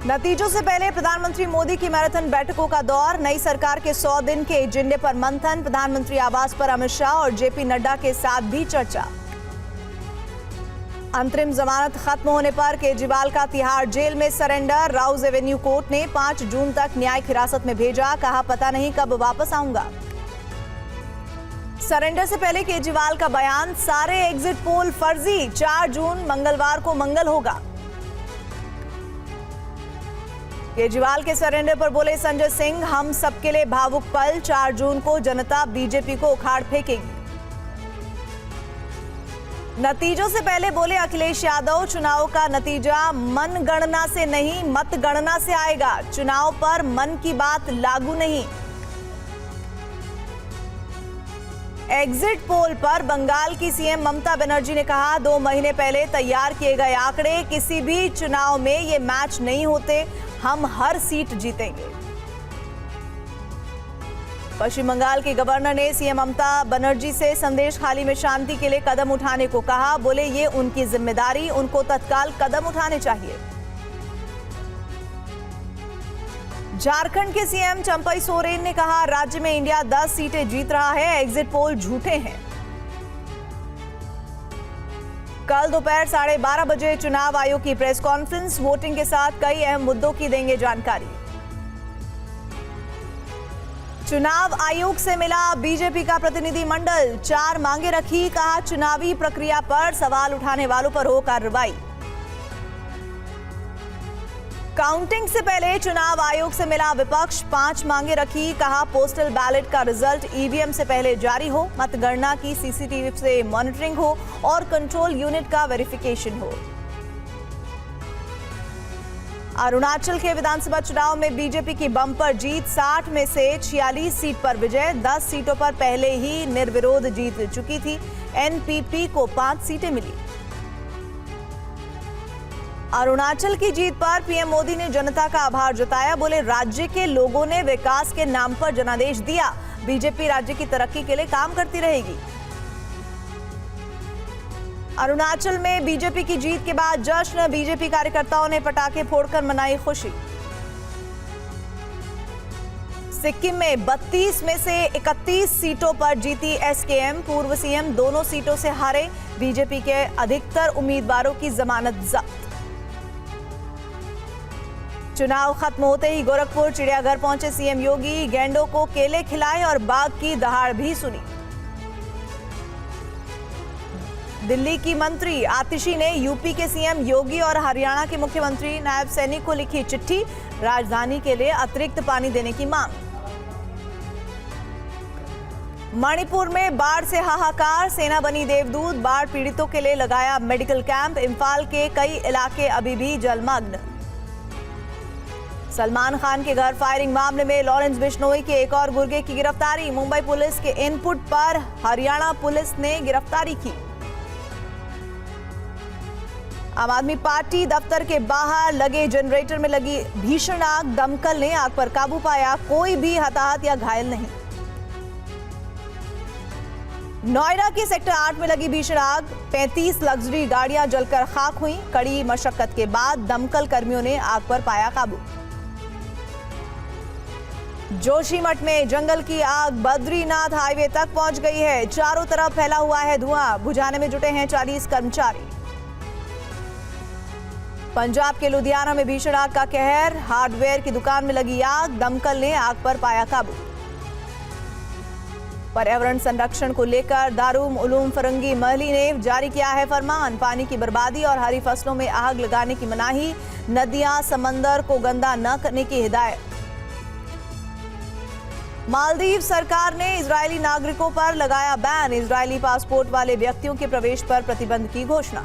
नतीजों से पहले प्रधानमंत्री मोदी की मैराथन बैठकों का दौर। नई सरकार के 100 दिन के एजेंडे पर मंथन। प्रधानमंत्री आवास पर अमित शाह और जेपी नड्डा के साथ भी चर्चा। अंतरिम जमानत खत्म होने पर केजरीवाल का तिहाड़ जेल में सरेंडर। राउज एवेन्यू कोर्ट ने 5 जून तक न्यायिक हिरासत में भेजा। कहा पता नहीं कब वापस आऊंगा। सरेंडर से पहले केजरीवाल का बयान, सारे एग्जिट पोल फर्जी। 4 जून मंगलवार को मंगल होगा। केजरीवाल के सरेंडर पर बोले संजय सिंह, हम सबके लिए भावुक पल। 4 जून को जनता बीजेपी को उखाड़ फेंकेगी। नतीजों से पहले बोले अखिलेश यादव, चुनाव का नतीजा मनगणना से नहीं मतगणना से आएगा। चुनाव पर मन की बात लागू नहीं। एग्जिट पोल पर बंगाल की सीएम ममता बनर्जी ने कहा, 2 महीने पहले तैयार किए गए आंकड़े, किसी भी चुनाव में ये मैच नहीं होते। हम हर सीट जीतेंगे। पश्चिम बंगाल के गवर्नर ने सीएम ममता बनर्जी से संदेश खाली में शांति के लिए कदम उठाने को कहा। बोले ये उनकी जिम्मेदारी, उनको तत्काल कदम उठाने चाहिए। झारखंड के सीएम चंपई सोरेन ने कहा, राज्य में इंडिया 10 सीटें जीत रहा है। एग्जिट पोल झूठे हैं। कल दोपहर 12:30 बजे चुनाव आयोग की प्रेस कॉन्फ्रेंस। वोटिंग के साथ कई अहम मुद्दों की देंगे जानकारी। चुनाव आयोग से मिला बीजेपी का प्रतिनिधि मंडल। 4 मांगे रखी। कहा चुनावी प्रक्रिया पर सवाल उठाने वालों पर हो कार्रवाई। काउंटिंग से पहले चुनाव आयोग से मिला विपक्ष। 5 मांगे रखी। कहा पोस्टल बैलेट का रिजल्ट ईवीएम से पहले जारी हो, मतगणना की सीसीटीवी से मॉनिटरिंग हो और कंट्रोल यूनिट का वेरिफिकेशन हो। अरुणाचल के विधानसभा चुनाव में बीजेपी की बम्पर जीत। 60 में से 46 सीट पर विजय। 10 सीटों पर पहले ही निर्विरोध जीत चुकी थी। एनपीपी को 5 सीटें मिली। अरुणाचल की जीत पर पीएम मोदी ने जनता का आभार जताया। बोले राज्य के लोगों ने विकास के नाम पर जनादेश दिया। बीजेपी राज्य की तरक्की के लिए काम करती रहेगी। अरुणाचल में बीजेपी की जीत के बाद जश्न। बीजेपी कार्यकर्ताओं ने पटाखे फोड़कर मनाई खुशी। सिक्किम में 32 में से 31 सीटों पर जीती एसकेएम। पूर्व सीएम दोनों सीटों से हारे। बीजेपी के अधिकतर उम्मीदवारों की जमानत जब्त। चुनाव खत्म होते ही गोरखपुर चिड़ियाघर पहुंचे सीएम योगी। गैंडों को केले खिलाए और बाघ की दहाड़ भी सुनी। दिल्ली की मंत्री आतिशी ने यूपी के सीएम योगी और हरियाणा के मुख्यमंत्री नायब सैनी को लिखी चिट्ठी। राजधानी के लिए अतिरिक्त पानी देने की मांग। मणिपुर में बाढ़ से हाहाकार। सेना बनी देवदूत। बाढ़ पीड़ितों के लिए लगाया मेडिकल कैंप। इम्फाल के कई इलाके अभी भी जलमग्न। सलमान खान के घर फायरिंग मामले में लॉरेंस बिश्नोई के एक और गुर्गे की गिरफ्तारी। मुंबई पुलिस के इनपुट पर हरियाणा पुलिस ने गिरफ्तारी की। आम आदमी पार्टी दफ्तर के बाहर लगे जनरेटर में लगी भीषण आग। दमकल ने आग पर काबू पाया। कोई भी हताहत या घायल नहीं। नोएडा के सेक्टर 8 में लगी भीषण आग। 35 लग्जरी गाड़ियां जलकर खाक हुई। कड़ी मशक्कत के बाद दमकल कर्मियों ने आग पर पाया काबू। जोशीमठ में जंगल की आग बद्रीनाथ हाईवे तक पहुंच गई है। चारों तरफ फैला हुआ है धुआं। बुझाने में जुटे हैं 40 कर्मचारी। पंजाब के लुधियाना में भीषण आग का कहर। हार्डवेयर की दुकान में लगी आग। दमकल ने आग पर पाया काबू। पर्यावरण संरक्षण को लेकर दारूम उलूम फरंगी महली ने जारी किया है फरमान। पानी की बर्बादी और हरी फसलों में आग लगाने की मनाही। नदियां समंदर को गंदा न करने की हिदायत। मालदीव सरकार ने इजरायली नागरिकों पर लगाया बैन। इजरायली पासपोर्ट वाले व्यक्तियों के प्रवेश पर प्रतिबंध की घोषणा।